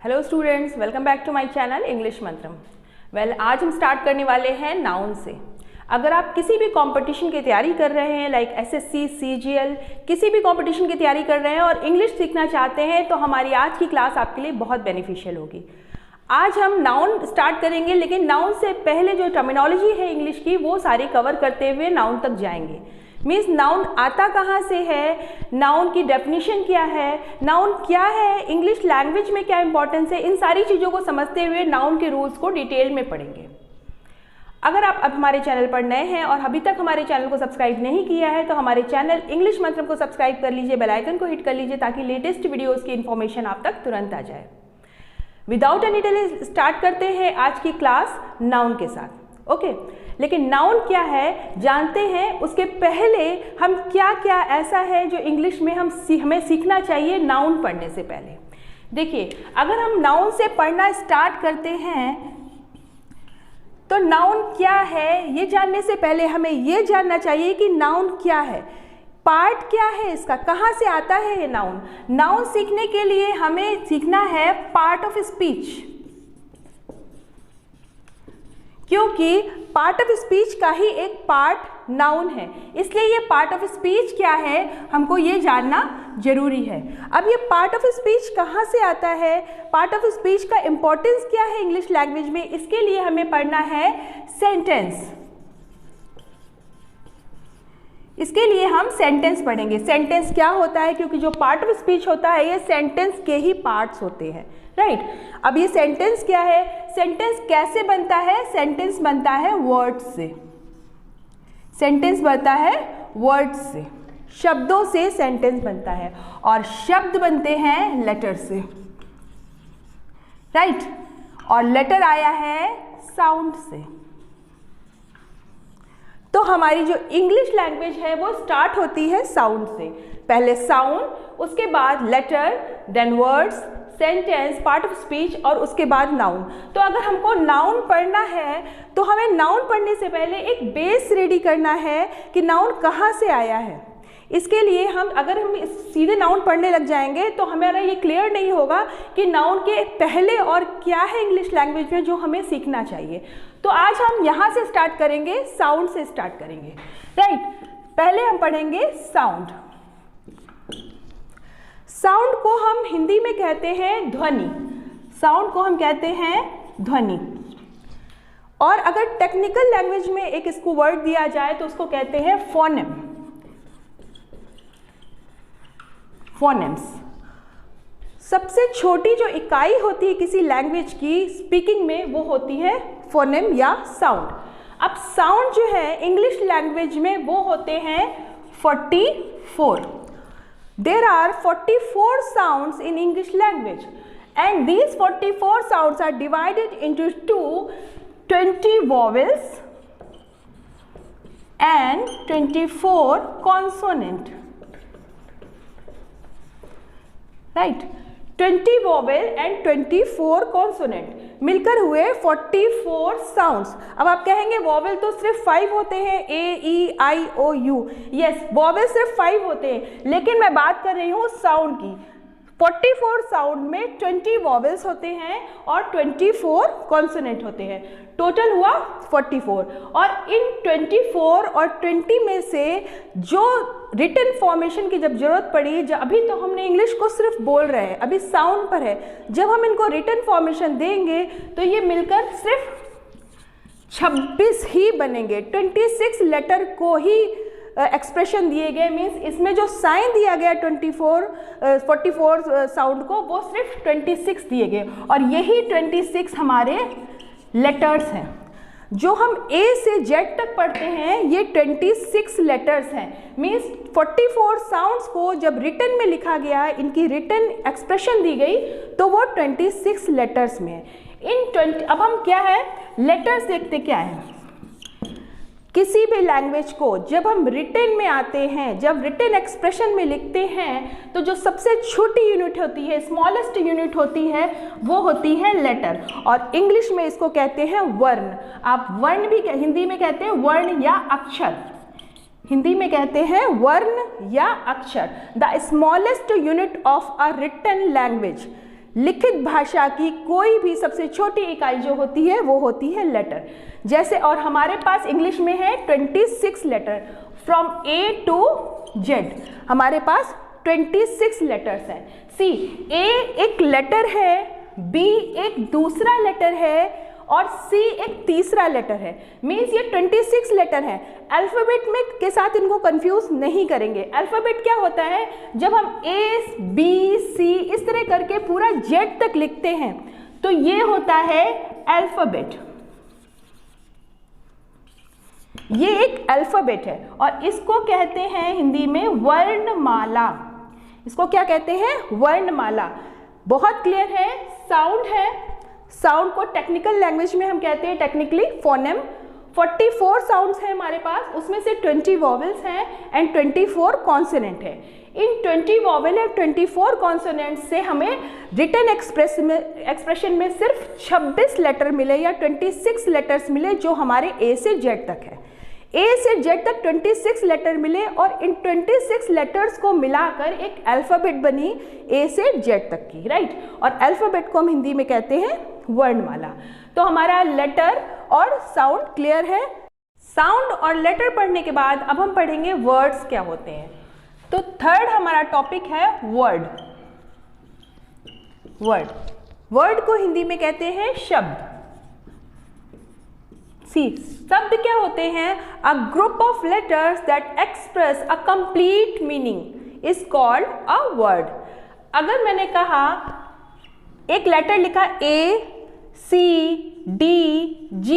Hello students, welcome back to my channel English Mantram. आज हम start करने वाले हैं नाउन से। अगर आप किसी भी कंपटीशन की तैयारी कर रहे हैं लाइक एसएससी, सीजीएल, किसी भी कंपटीशन की तैयारी कर रहे हैं और इंग्लिश सीखना चाहते हैं तो हमारी आज की क्लास आपके लिए बहुत बेनिफिशियल होगी। आज हम नाउन स्टार्ट करेंगे, लेकिन नाउन से पहले जो टर्मिनोलॉजी है इंग्लिश की वो सारी कवर करते हुए नाउन तक जाएंगे। मीन्स नाउन आता कहाँ से है, नाउन की डेफिनेशन क्या है, नाउन क्या है, इंग्लिश लैंग्वेज में क्या इंपॉर्टेंस है, इन सारी चीज़ों को समझते हुए नाउन के रूल्स को डिटेल में पढ़ेंगे। अगर आप अब हमारे चैनल पर नए हैं और अभी तक हमारे चैनल को सब्सक्राइब नहीं किया है तो हमारे चैनल इंग्लिश मंत्रम को सब्सक्राइब कर लीजिए, बेल आइकन को हिट कर लीजिए ताकि लेटेस्ट वीडियोज़ की इन्फॉर्मेशन आप तक तुरंत आ जाए। विदाउट एनी डिले स्टार्ट करते हैं आज की क्लास नाउन के साथ। ओके, लेकिन नाउन क्या है जानते हैं, उसके पहले हम क्या क्या ऐसा है जो इंग्लिश में हमें सीखना चाहिए नाउन पढ़ने से पहले। देखिए, अगर हम नाउन से पढ़ना स्टार्ट करते हैं तो नाउन क्या है ये जानने से पहले हमें ये जानना चाहिए कि नाउन क्या है, पार्ट क्या है इसका, कहाँ से आता है ये नाउन। नाउन सीखने के लिए हमें सीखना है पार्ट ऑफ स्पीच, क्योंकि पार्ट ऑफ स्पीच का ही एक पार्ट नाउन है, इसलिए ये पार्ट ऑफ स्पीच क्या है हमको ये जानना जरूरी है। अब ये पार्ट ऑफ स्पीच कहाँ से आता है, पार्ट ऑफ स्पीच का इंपॉर्टेंस क्या है इंग्लिश लैंग्वेज में, इसके लिए हमें पढ़ना है सेंटेंस। इसके लिए हम सेंटेंस पढ़ेंगे। सेंटेंस क्या होता है, क्योंकि जो पार्ट ऑफ स्पीच होता है ये सेंटेंस के ही पार्ट्स होते हैं, राइट। अब ये सेंटेंस क्या है, सेंटेंस कैसे बनता है, सेंटेंस बनता है वर्ड्स से। सेंटेंस बनता है वर्ड्स से, शब्दों से सेंटेंस बनता है और शब्द बनते हैं लेटर से, राइट। और लेटर आया है साउंड से। तो हमारी जो इंग्लिश लैंग्वेज है वो स्टार्ट होती है साउंड से। पहले साउंड, उसके बाद letter, then words, sentence, part of speech और उसके बाद नाउन। तो अगर हमको नाउन पढ़ना है तो हमें नाउन पढ़ने से पहले एक बेस रेडी करना है कि नाउन कहाँ से आया है। इसके लिए अगर हम सीधे नाउन पढ़ने लग जाएंगे तो हमारा ये क्लियर नहीं होगा कि नाउन के पहले और क्या है इंग्लिश लैंग्वेज में जो हमें सीखना चाहिए। तो आज हम यहाँ से स्टार्ट करेंगे, साउंड से स्टार्ट करेंगे, राइट। पहले हम पढ़ेंगे साउंड। साउंड को हम हिंदी में कहते हैं ध्वनि। साउंड को हम कहते हैं ध्वनि, और अगर टेक्निकल लैंग्वेज में एक इसको वर्ड दिया जाए तो उसको कहते हैं फोनेम। फोनेम्स। सबसे छोटी जो इकाई होती है किसी लैंग्वेज की स्पीकिंग में वो होती है फोनेम या साउंड। अब साउंड जो है इंग्लिश लैंग्वेज में वो होते हैं 44। There are 44 sounds in English language and these 44 sounds are divided into 20 vowels and 24 consonant, right। 20 vowel and 24 consonant मिलकर हुए 44 साउंड्स। अब आप कहेंगे वॉवेल तो सिर्फ 5 होते हैं, ए, ई, आई, ओ, यू। यस, वॉवेल सिर्फ 5 होते हैं, लेकिन मैं बात कर रही हूँ साउंड की। 44 साउंड में 20 वॉवेल्स होते हैं और 24 कॉन्सोनेंट होते हैं। टोटल हुआ 44। और इन 24 और 20 में से जो रिटन फॉर्मेशन की जब जरूरत पड़ी, जब अभी तो हमने इंग्लिश को सिर्फ बोल रहे हैं, अभी साउंड पर है, जब हम इनको रिटन फॉर्मेशन देंगे तो ये मिलकर सिर्फ 26 ही बनेंगे। 26 लेटर को ही एक्सप्रेशन दिए गए, मीन्स इसमें जो साइन दिया गया 44 साउंड को वो सिर्फ 26 दिए गए, और यही 26 हमारे लेटर्स हैं। जो हम ए से जेड तक पढ़ते हैं ये 26 लेटर्स हैं। मीन्स 44 साउंड्स को जब रिटन में लिखा गया, इनकी रिटन एक्सप्रेशन दी गई तो वो 26 लेटर्स में है। अब हम क्या है लेटर्स देखते क्या है। किसी भी लैंग्वेज को जब हम रिटन में आते हैं, जब रिटन एक्सप्रेशन में लिखते हैं, तो जो सबसे छोटी यूनिट होती है, स्मॉलेस्ट यूनिट होती है, वो होती है लेटर, और इंग्लिश में इसको कहते हैं वर्ण। आप वर्ण भी हिंदी में कहते हैं वर्ण या अक्षर, हिंदी में कहते हैं वर्ण या अक्षर। The smallest unit of a written language लिखित भाषा की कोई भी सबसे छोटी इकाई जो होती है वो होती है लेटर। जैसे और हमारे पास इंग्लिश में है 26 letter, from A to Z हमारे पास 26 लेटर्स हैं। सी, A एक लेटर है, B एक दूसरा लेटर है और C एक तीसरा लेटर है। मीन्स ये 26 लेटर है। अल्फ़ाबेट में के साथ इनको कंफ्यूज नहीं करेंगे। अल्फ़ाबेट क्या होता है, जब हम A, B, C इस तरह करके पूरा Z तक लिखते हैं तो ये होता है अल्फ़ाबेट। ये एक अल्फ़ाबेट है और इसको कहते हैं हिंदी में वर्णमाला। इसको क्या कहते हैं, वर्णमाला। बहुत क्लियर है, साउंड है, साउंड को टेक्निकल लैंग्वेज में हम कहते हैं टेक्निकली फोनेम। 44 साउंड्स हैं हमारे पास, उसमें से 20 वॉवेल्स हैं एंड 24 कॉन्सोनेंट है। इन 20 वॉवेल और 24 कॉन्सोनेंट से हमें रिटन एक्सप्रेशन में सिर्फ 26 लेटर मिले या 26 लेटर्स मिले जो हमारे A से Z तक है। A से Z तक 26 लेटर मिले और इन 26 लेटर्स को मिलाकर एक अल्फ़ाबेट बनी A से Z तक की, राइट। और अल्फ़ाबेट को हम हिंदी में कहते हैं वर्णमाला। तो हमारा लेटर और साउंड क्लियर है। साउंड और लेटर पढ़ने के बाद अब हम पढ़ेंगे वर्ड्स क्या होते हैं। तो थर्ड हमारा टॉपिक है वर्ड। वर्ड को हिंदी में कहते हैं शब्द। सी, शब्द क्या होते हैं, अ group of letters that express a complete meaning is called a word. अगर मैंने कहा एक लेटर लिखा A, C, D, G,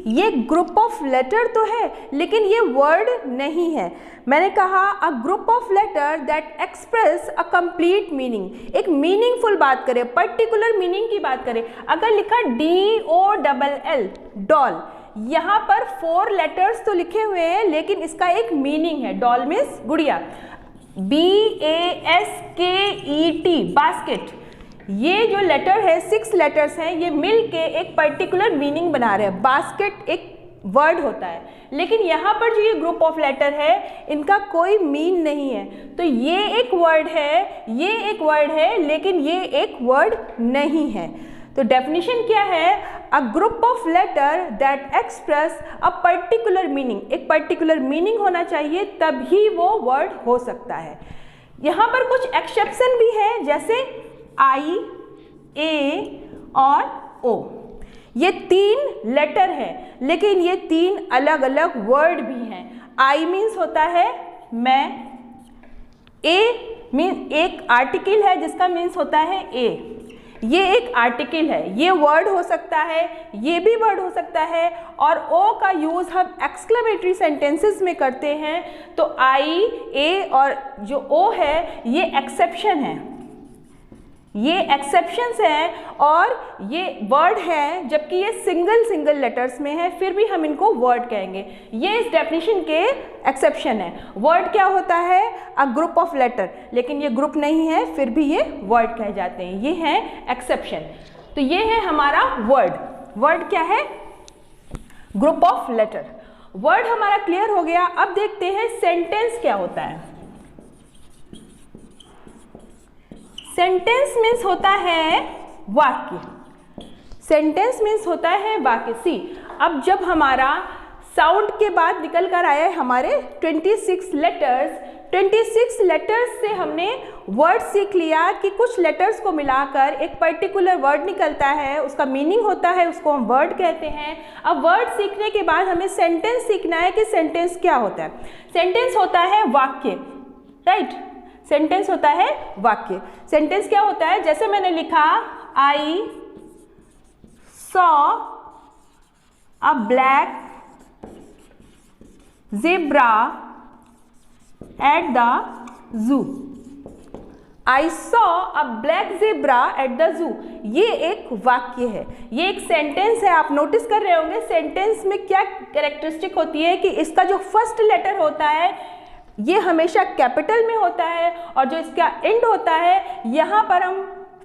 ये ग्रुप ऑफ लेटर तो है लेकिन ये वर्ड नहीं है। मैंने कहा a group of letter that express a complete meaning, एक मीनिंगफुल बात करें, पर्टिकुलर मीनिंग की बात करें। अगर लिखा DOLL डॉल, यहाँ पर 4 लेटर्स तो लिखे हुए हैं लेकिन इसका एक मीनिंग है। डॉल मीन्स गुड़िया, BASKET बास्केट। ये जो लेटर है 6 लेटर्स हैं, ये मिल के एक पर्टिकुलर मीनिंग बना रहे हैं। बास्केट एक वर्ड होता है लेकिन यहाँ पर जो ये ग्रुप ऑफ लेटर है इनका कोई मीन नहीं है। तो ये एक वर्ड है, ये एक वर्ड है लेकिन ये एक वर्ड नहीं है। तो डेफिनेशन क्या है, a group of letter that express a particular meaning, एक पर्टिकुलर मीनिंग होना चाहिए तभी वो वर्ड हो सकता है। यहाँ पर कुछ एक्सेप्शन भी है, जैसे I, A और O। ये 3 लेटर हैं लेकिन ये 3 अलग अलग वर्ड भी हैं। I मीन्स होता है मैं, A मीन्स एक आर्टिकल है जिसका मीन्स होता है A, ये एक आर्टिकल है, ये वर्ड हो सकता है, ये भी वर्ड हो सकता है। और O का यूज़ हम एक्सक्लेमेटरी सेंटेंसेस में करते हैं। तो I, A और जो O है ये एक्सेप्शन है, ये एक्सेप्शंस हैं और ये वर्ड है, जबकि ये सिंगल लेटर्स में है फिर भी हम इनको वर्ड कहेंगे। ये इस डेफिनेशन के एक्सेप्शन है। वर्ड क्या होता है, अ ग्रुप ऑफ लेटर, लेकिन ये ग्रुप नहीं है फिर भी ये वर्ड कहे जाते हैं, ये है एक्सेप्शन। तो ये है हमारा वर्ड। वर्ड क्या है, ग्रुप ऑफ लेटर। वर्ड हमारा क्लियर हो गया। अब देखते हैं सेंटेंस क्या होता है। सेंटेंस मीन्स होता है वाक्य। सेंटेंस मीन्स होता है वाक्य। सी, अब जब हमारा साउंड के बाद निकल कर आया है हमारे 26 लेटर्स, 26 लेटर्स से हमने वर्ड सीख लिया कि कुछ लेटर्स को मिलाकर एक पर्टिकुलर वर्ड निकलता है, उसका मीनिंग होता है, उसको हम वर्ड कहते हैं। अब वर्ड सीखने के बाद हमें सेंटेंस सीखना है कि सेंटेंस क्या होता है। सेंटेंस होता है वाक्य, राइट। सेंटेंस होता है वाक्य। सेंटेंस क्या होता है, जैसे मैंने लिखा I saw a black zebra at the zoo। I saw a black zebra at the zoo, ये एक वाक्य है, ये एक सेंटेंस है। आप नोटिस कर रहे होंगे सेंटेंस में क्या कैरेक्टरिस्टिक होती है कि इसका जो फर्स्ट लेटर होता है ये हमेशा कैपिटल में होता है और जो इसका एंड होता है यहाँ पर हम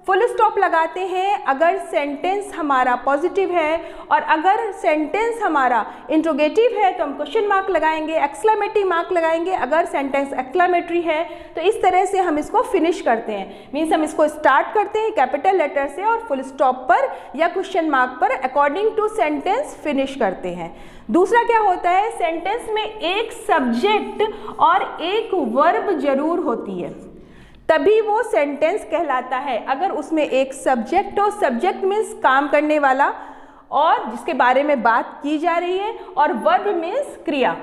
फुल स्टॉप लगाते हैं अगर सेंटेंस हमारा पॉजिटिव है, और अगर सेंटेंस हमारा इंट्रोगेटिव है तो हम क्वेश्चन मार्क लगाएंगे, एक्सक्लेमेटिव मार्क लगाएंगे अगर सेंटेंस एक्सक्लेमेटरी है। तो इस तरह से हम इसको फिनिश करते हैं, मीन्स हम इसको स्टार्ट करते हैं कैपिटल लेटर से और फुल स्टॉप पर या क्वेश्चन मार्क पर अकॉर्डिंग टू सेंटेंस फिनिश करते हैं। दूसरा क्या होता है, सेंटेंस में एक सब्जेक्ट और एक वर्ब जरूर होती है, तभी वो सेंटेंस कहलाता है। अगर उसमें एक सब्जेक्ट हो, सब्जेक्ट मीन्स काम करने वाला और जिसके बारे में बात की जा रही है, और वर्ब मीन्स क्रिया,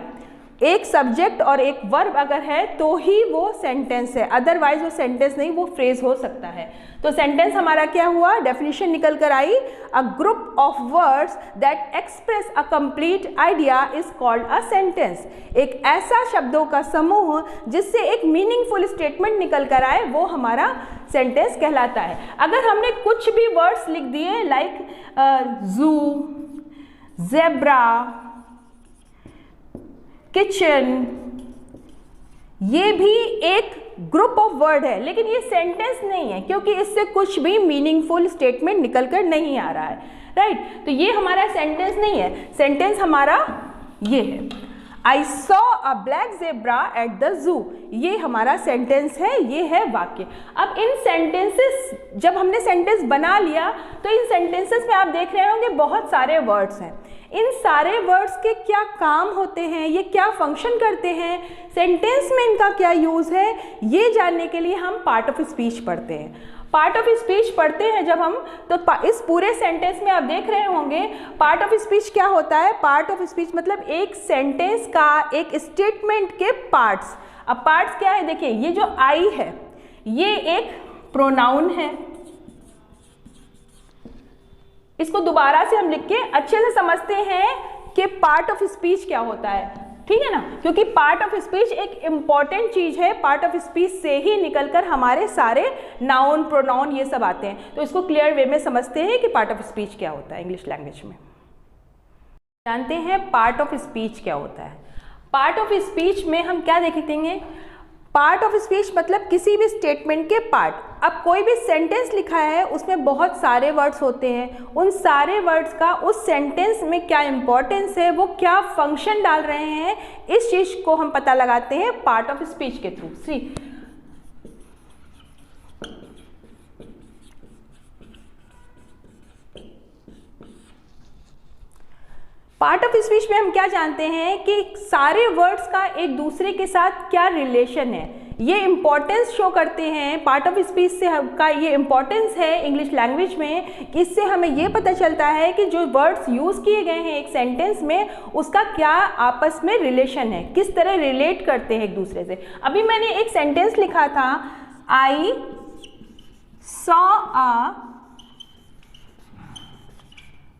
एक सब्जेक्ट और एक वर्ब अगर है तो ही वो सेंटेंस है, अदरवाइज वो सेंटेंस नहीं, वो फ्रेज हो सकता है। तो सेंटेंस हमारा क्या हुआ, डेफिनेशन निकल कर आई, a group of words that express a complete idea is called a sentence. एक ऐसा शब्दों का समूह जिससे एक मीनिंगफुल स्टेटमेंट निकल कर आए, वो हमारा सेंटेंस कहलाता है। अगर हमने कुछ भी वर्ड्स लिख दिए लाइक जू, जेब्रा, किचन, ये भी एक ग्रुप ऑफ वर्ड है, लेकिन ये सेंटेंस नहीं है क्योंकि इससे कुछ भी मीनिंगफुल स्टेटमेंट निकल कर नहीं आ रहा है, राइट। तो ये हमारा सेंटेंस नहीं है, सेंटेंस हमारा ये है, I saw a black zebra at the zoo, ये हमारा सेंटेंस है, ये है वाक्य। अब इन सेंटेंसेस, जब हमने सेंटेंस बना लिया तो इन सेंटेंसेस में आप देख रहे होंगे बहुत सारे वर्ड्स हैं। इन सारे वर्ड्स के क्या काम होते हैं, ये क्या फंक्शन करते हैं, सेंटेंस में इनका क्या यूज़ है, ये जानने के लिए हम पार्ट ऑफ स्पीच पढ़ते हैं। पार्ट ऑफ स्पीच पढ़ते हैं जब हम, तो इस पूरे सेंटेंस में आप देख रहे होंगे पार्ट ऑफ स्पीच क्या होता है। पार्ट ऑफ स्पीच मतलब एक सेंटेंस का, एक स्टेटमेंट के पार्ट्स। अब पार्ट्स क्या है, देखिए ये जो आई है ये एक प्रोनाउन है, इसको दोबारा से हम लिख के अच्छे से समझते हैं कि पार्ट ऑफ स्पीच क्या होता है, ठीक है ना, क्योंकि पार्ट ऑफ स्पीच एक इम्पॉर्टेंट चीज है। पार्ट ऑफ स्पीच से ही निकलकर हमारे सारे नाउन, प्रोनाउन ये सब आते हैं। तो इसको क्लियर वे में समझते हैं कि पार्ट ऑफ स्पीच क्या होता है इंग्लिश लैंग्वेज में। जानते हैं पार्ट ऑफ स्पीच क्या होता है। पार्ट ऑफ स्पीच में हम क्या देखेंगे, पार्ट ऑफ स्पीच मतलब किसी भी स्टेटमेंट के पार्ट। अब कोई भी सेंटेंस लिखा है उसमें बहुत सारे वर्ड्स होते हैं, उन सारे वर्ड्स का उस सेंटेंस में क्या इंपॉर्टेंस है, वो क्या फंक्शन डाल रहे हैं, इस चीज को हम पता लगाते हैं पार्ट ऑफ स्पीच के थ्रू। सी पार्ट ऑफ स्पीच में हम क्या जानते हैं कि सारे वर्ड्स का एक दूसरे के साथ क्या रिलेशन है, ये इंपॉर्टेंस शो करते हैं। पार्ट ऑफ स्पीच से का ये इंपॉर्टेंस है इंग्लिश लैंग्वेज में कि इससे हमें ये पता चलता है कि जो वर्ड्स यूज़ किए गए हैं एक सेंटेंस में उसका क्या आपस में रिलेशन है, किस तरह रिलेट करते हैं एक दूसरे से। अभी मैंने एक सेंटेंस लिखा था, I saw a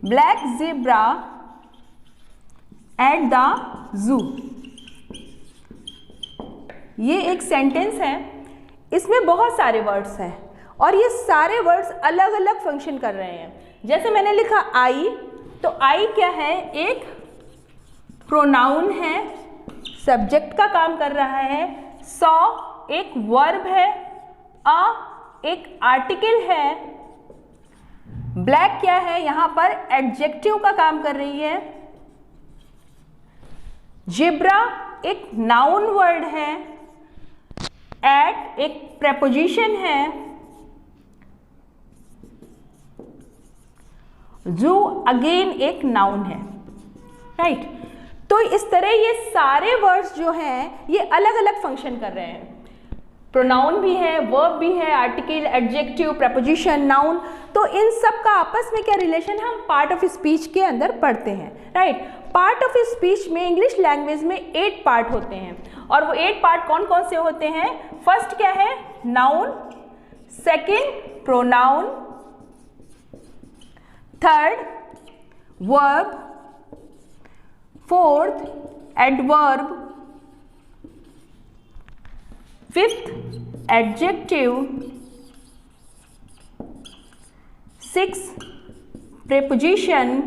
black zebra at the zoo. ये एक सेंटेंस है, इसमें बहुत सारे वर्ड्स हैं और ये सारे वर्ड्स अलग अलग फंक्शन कर रहे हैं। जैसे मैंने लिखा आई, तो आई क्या है, एक प्रोनाउन है, सब्जेक्ट का काम कर रहा है। सॉ एक वर्ब है, अ एक आर्टिकल है, ब्लैक क्या है, यहां पर एडजेक्टिव का काम कर रही है। ज़ेब्रा एक नाउन वर्ड है, एट एक प्रेपोजिशन है, जू अगेन एक नाउन है, राइट। तो इस तरह ये सारे वर्ड्स जो हैं ये अलग अलग फंक्शन कर रहे हैं। प्रोनाउन भी है, वर्ब भी है, आर्टिकल, एडजेक्टिव, प्रेपोजिशन, नाउन। तो इन सब का आपस में क्या रिलेशन है, हम पार्ट ऑफ स्पीच के अंदर पढ़ते हैं, राइट। पार्ट ऑफ स्पीच में इंग्लिश लैंग्वेज में 8 पार्ट होते हैं और वो 8 पार्ट कौन कौन से होते हैं। फर्स्ट क्या है, noun, second pronoun, third verb, fourth adverb, fifth adjective, sixth preposition,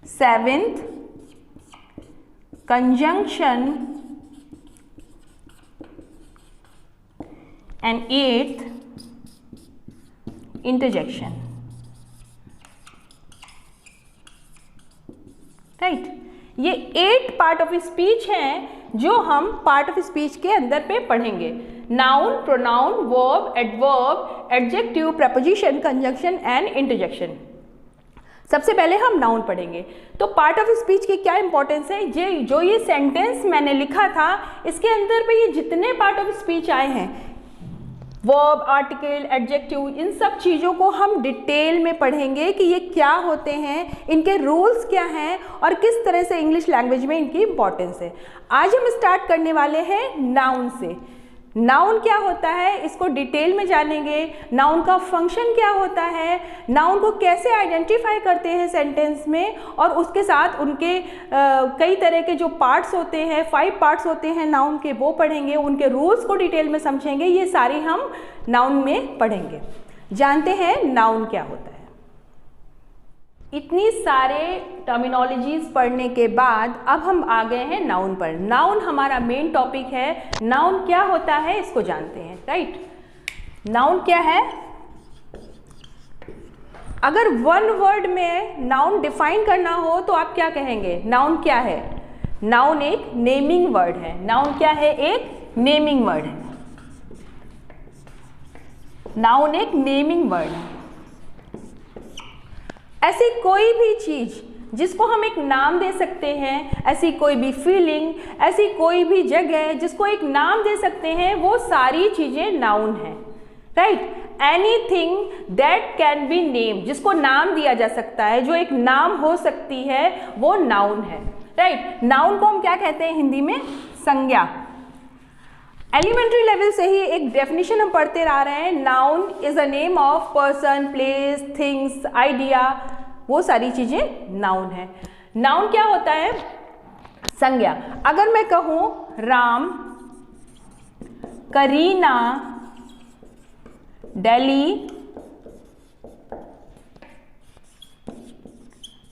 seventh conjunction and 8th interjection. Right, ये 8 पार्ट ऑफ स्पीच हैं जो हम पार्ट ऑफ स्पीच के अंदर पे पढ़ेंगे। Noun, pronoun, verb, adverb, adjective, preposition, conjunction and interjection. सबसे पहले हम नाउन पढ़ेंगे। तो पार्ट ऑफ स्पीच की क्या इंपॉर्टेंस है, जो ये सेंटेंस मैंने लिखा था इसके अंदर पे ये जितने पार्ट ऑफ स्पीच आए हैं, वर्ब, आर्टिकल, एडजेक्टिव, इन सब चीज़ों को हम डिटेल में पढ़ेंगे कि ये क्या होते हैं, इनके रूल्स क्या हैं और किस तरह से इंग्लिश लैंग्वेज में इनकी इंपॉर्टेंस है। आज हम स्टार्ट करने वाले हैं नाउन से। नाउन क्या होता है इसको डिटेल में जानेंगे। नाउन का फंक्शन क्या होता है, नाउन को कैसे आइडेंटिफाई करते हैं सेंटेंस में, और उसके साथ उनके कई तरह के जो पार्ट्स होते हैं, 5 पार्ट्स होते हैं नाउन के, वो पढ़ेंगे। उनके रूल्स को डिटेल में समझेंगे। ये सारी हम नाउन में पढ़ेंगे। जानते हैं नाउन क्या होता है। इतनी सारे टर्मिनोलॉजीज पढ़ने के बाद अब हम आ गए हैं नाउन पर। नाउन हमारा मेन टॉपिक है। नाउन क्या होता है इसको जानते हैं, राइट। नाउन क्या है? अगर वन वर्ड में नाउन डिफाइन करना हो तो आप क्या कहेंगे? नाउन क्या है? नाउन एक नेमिंग वर्ड है। नाउन क्या है? एक नेमिंग वर्ड है। नाउन एक नेमिंग वर्ड है। ऐसी कोई भी चीज जिसको हम एक नाम दे सकते हैं, ऐसी कोई भी फीलिंग, ऐसी कोई भी जगह जिसको एक नाम दे सकते हैं, वो सारी चीजें नाउन है, right. Anything that can be name, जिसको नाम दिया जा सकता है, जो एक नाम हो सकती है, वो नाउन है, राइट। नाउन को हम क्या कहते हैं हिंदी में? संज्ञा। एलिमेंट्री लेवल से ही एक डेफिनेशन हम पढ़ते आ रहे हैं। Noun is a name of person, place, things, idea, वो सारी चीजें नाउन है। नाउन क्या होता है? संज्ञा। अगर मैं कहूं राम, करीना, दिल्ली,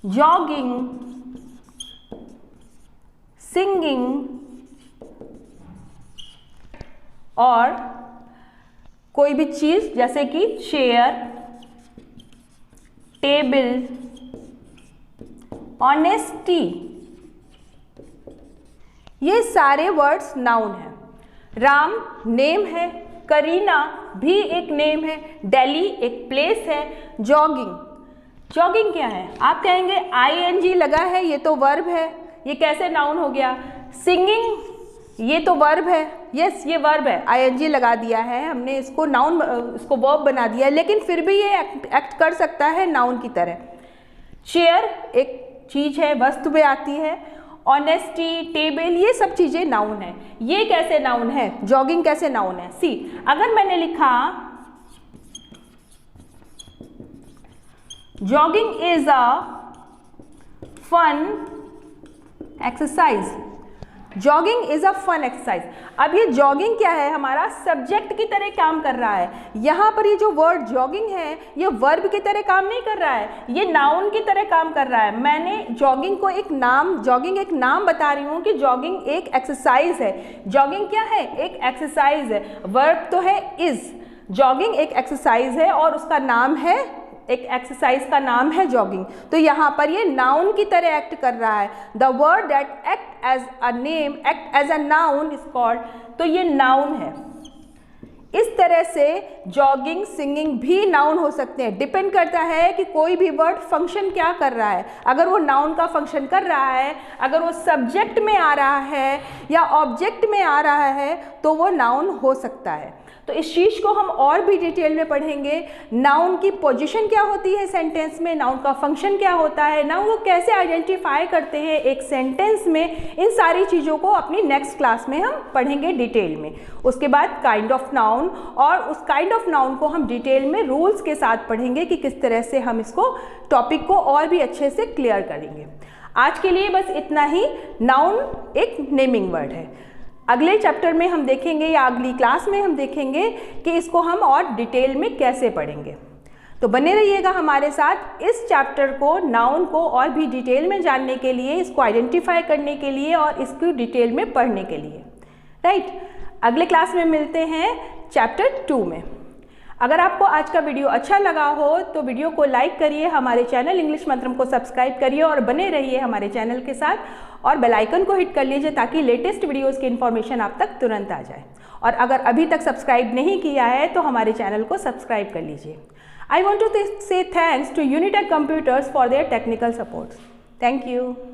जॉगिंग, सिंगिंग, और कोई भी चीज जैसे कि चेयर, टेबल, ऑनेस्टी, ये सारे वर्ड्स नाउन हैं। राम नेम है, करीना भी एक नेम है, दिल्ली एक प्लेस है, जॉगिंग, जॉगिंग क्या है? आप कहेंगे ING लगा है, ये तो वर्ब है, ये कैसे नाउन हो गया? सिंगिंग, ये तो वर्ब है, यस ये वर्ब है, ING लगा दिया है हमने, इसको नाउन, इसको वर्ब बना दिया है, लेकिन फिर भी ये एक्ट कर सकता है नाउन की तरह। चेयर एक चीज है, वस्तु में आती है। ऑनेस्टी, टेबल, ये सब चीजें नाउन है। ये कैसे नाउन है? जॉगिंग कैसे नाउन है? सी, अगर मैंने लिखा jogging is a fun exercise, jogging is a fun exercise. अब ये जॉगिंग क्या है? हमारा सब्जेक्ट की तरह काम कर रहा है। यहाँ पर ये जो वर्ड जॉगिंग है, ये वर्ब की तरह काम नहीं कर रहा है, ये नाउन की तरह काम कर रहा है। मैंने जॉगिंग को एक नाम, जॉगिंग एक नाम बता रही हूँ कि जॉगिंग एक एक्सरसाइज है। जॉगिंग क्या है? एक एक्सरसाइज है। वर्ब तो है इज, जॉगिंग एक एक्सरसाइज है और उसका नाम है, एक एक्सरसाइज का नाम है जॉगिंग। तो यहाँ पर ये नाउन की तरह एक्ट कर रहा है। The word that act as a name, act as a noun is called, तो ये नाउन है। इस तरह से जॉगिंग, सिंगिंग भी नाउन हो सकते हैं। डिपेंड करता है कि कोई भी वर्ड फंक्शन क्या कर रहा है। अगर वो नाउन का फंक्शन कर रहा है, अगर वो सब्जेक्ट में आ रहा है या ऑब्जेक्ट में आ रहा है, तो वो नाउन हो सकता है। तो इस चीज़ को हम और भी डिटेल में पढ़ेंगे। नाउन की पोजीशन क्या होती है सेंटेंस में, नाउन का फंक्शन क्या होता है, नाउन को कैसे आइडेंटिफाई करते हैं एक सेंटेंस में, इन सारी चीज़ों को अपनी नेक्स्ट क्लास में हम पढ़ेंगे डिटेल में। उसके बाद काइंड ऑफ नाउन, और उस काइंड ऑफ नाउन को हम डिटेल में रूल्स के साथ पढ़ेंगे कि किस तरह से हम इसको टॉपिक को और भी अच्छे से क्लियर करेंगे। आज के लिए बस इतना ही। नाउन एक नेमिंग वर्ड है। अगले चैप्टर में हम देखेंगे या अगली क्लास में हम देखेंगे कि इसको हम और डिटेल में कैसे पढ़ेंगे। तो बने रहिएगा हमारे साथ इस चैप्टर को, नाउन को और भी डिटेल में जानने के लिए, इसको आइडेंटिफाई करने के लिए और इसको डिटेल में पढ़ने के लिए, राइट। अगले क्लास में मिलते हैं। चैप्टर 2 में। अगर आपको आज का वीडियो अच्छा लगा हो तो वीडियो को लाइक करिए, हमारे चैनल इंग्लिश मंत्रम को सब्सक्राइब करिए और बने रहिए हमारे चैनल के साथ और बेल आइकन को हिट कर लीजिए ताकि लेटेस्ट वीडियोस की इन्फॉर्मेशन आप तक तुरंत आ जाए। और अगर अभी तक सब्सक्राइब नहीं किया है तो हमारे चैनल को सब्सक्राइब कर लीजिए। I want to say thanks to Unitech Computers for their technical support. Thank you.